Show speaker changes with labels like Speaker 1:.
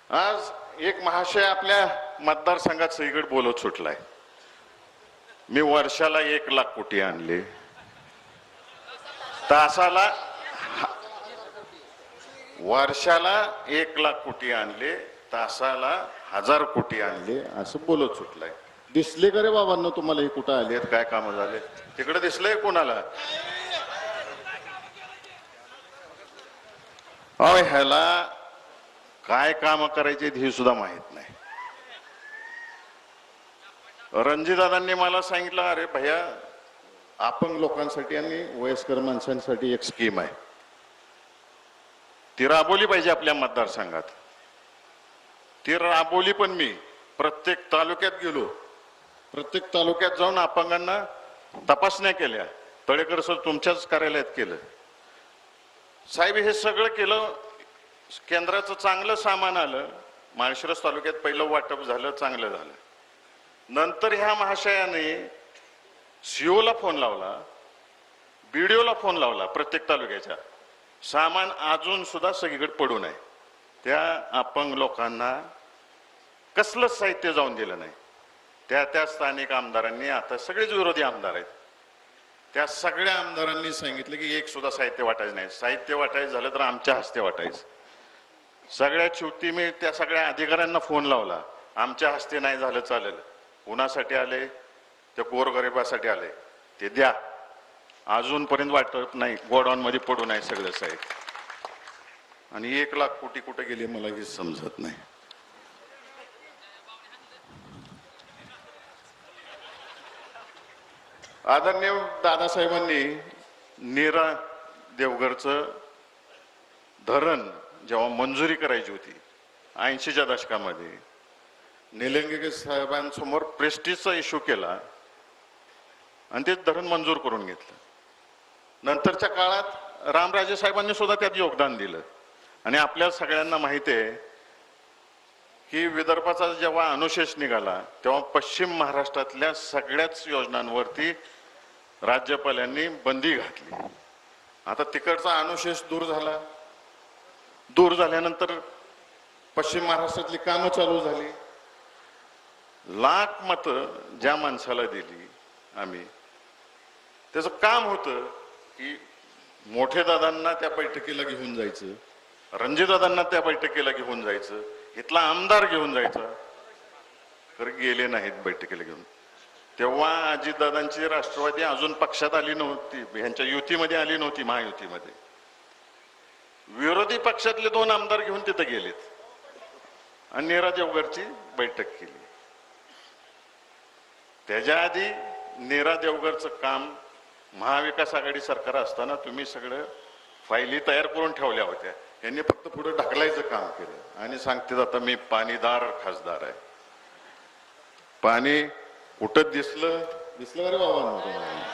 Speaker 1: आज एक महाशय आपल्या मतदारसंघात सगळीकडे बोलत सुटलाय, मी वर्षाला 1,00,000 कोटी आणले, तासाला वर्षाला 1,00,000 कोटी आणले, तासाला 1,000 कोटी आणले, असं बोलत सुटलाय. दिसले का रे बाबांनो तुम्हाला हे कुठं आलेत, काय काम झाले? तिकडे दिसलंय कोणाला? अहो ह्याला काय काम करायचे हे सुद्धा माहित नाही. रणजितदादांनी मला सांगितलं, अरे भैया अपंग लोकांसाठी आणि वयस्कर माणसांसाठी एक स्कीम आहे, ती राबवली पाहिजे आपल्या मतदारसंघात. ती राबवली पण मी प्रत्येक तालुक्यात गेलो, प्रत्येक तालुक्यात जाऊन अपंगांना तपासण्या केल्या. तळेकर सर तुमच्याच कार्यालयात केलं. साहेब हे सगळं केलं, केंद्राचं चांगलं सामान आलं, माळशिरस तालुक्यात पहिलं वाटप झालं, चांगलं झालं. नंतर ह्या महाशयाने सीओला फोन लावला, बीडीओला फोन लावला, प्रत्येक तालुक्याच्या सामान अजून सुद्धा सगळीकडे पडून आहे. त्या अपंग लोकांना कसलंच साहित्य जाऊन दिलं नाही. त्या स्थानिक आमदारांनी, आता सगळेच विरोधी आमदार आहेत, त्या सगळ्या आमदारांनी सांगितलं की एक सुद्धा साहित्य वाटायचं नाही. साहित्य वाटायचं झालं तर आमच्या हस्ते वाटायचं. सगळ्यात शेवटी मी त्या सगळ्या अधिकाऱ्यांना फोन लावला, आमच्या हस्ते नाही झालं चालेल, कुणासाठी आले? त्या गोरगरिबासाठी आले, ते द्या. अजूनपर्यंत वाटत नाही, गोडाऊन मध्ये पडून आहे सगळं साहित्य. आणि 1,00,000 कोटी कुठे गेले मला हे समजत नाही. आदरणीय दादासाहेबांनी नीरा देवगरचं धरण जेव्हा मंजुरी करायची होती 80च्या दशकामध्ये, निलंगेकर साहेबांसमोर प्रेस्टिजचा इश्यू केला आणि ते धरण मंजूर करून घेतलं. नंतरच्या काळात रामराजे साहेबांनी सुद्धा त्यात योगदान दिलं. आणि आपल्या सगळ्यांना माहिती आहे की विदर्भाचा जेव्हा अनुशेष निघाला तेव्हा पश्चिम महाराष्ट्रातल्या सगळ्याच योजनांवरती राज्यपालांनी बंदी घातली. आता तिकडचा अनुशेष दूर झाला. दूर झाल्यानंतर पश्चिम महाराष्ट्रातली कामं चालू झाली. लाख मतं ज्या माणसाला दिली आम्ही, त्याचं काम होतं की मोठे दादांना त्या बैठकीला घेऊन जायचं, रणजितदादांना त्या बैठकीला घेऊन जायचं, इथला आमदार घेऊन जायचा, तर गेले नाहीत बैठकीला घेऊन. तेव्हा अजितदादांची राष्ट्रवादी अजून पक्षात आली नव्हती, ह्यांच्या युतीमध्ये आली नव्हती, महायुतीमध्ये. विरोधी पक्षातले 2 आमदार घेऊन तिथे गेलेत आणि नीरा देवगरची बैठक केली. त्याच्या आधी नीरा देवगरचं काम महाविकास आघाडी सरकार असताना तुम्ही सगळं फायली तयार करून ठेवल्या होत्या. यांनी फक्त पुढे ढकलायचं काम केलं आणि सांगते आता मी पाणीदार खासदार आहे. पाणी कुठं दिसलं अरे बाबा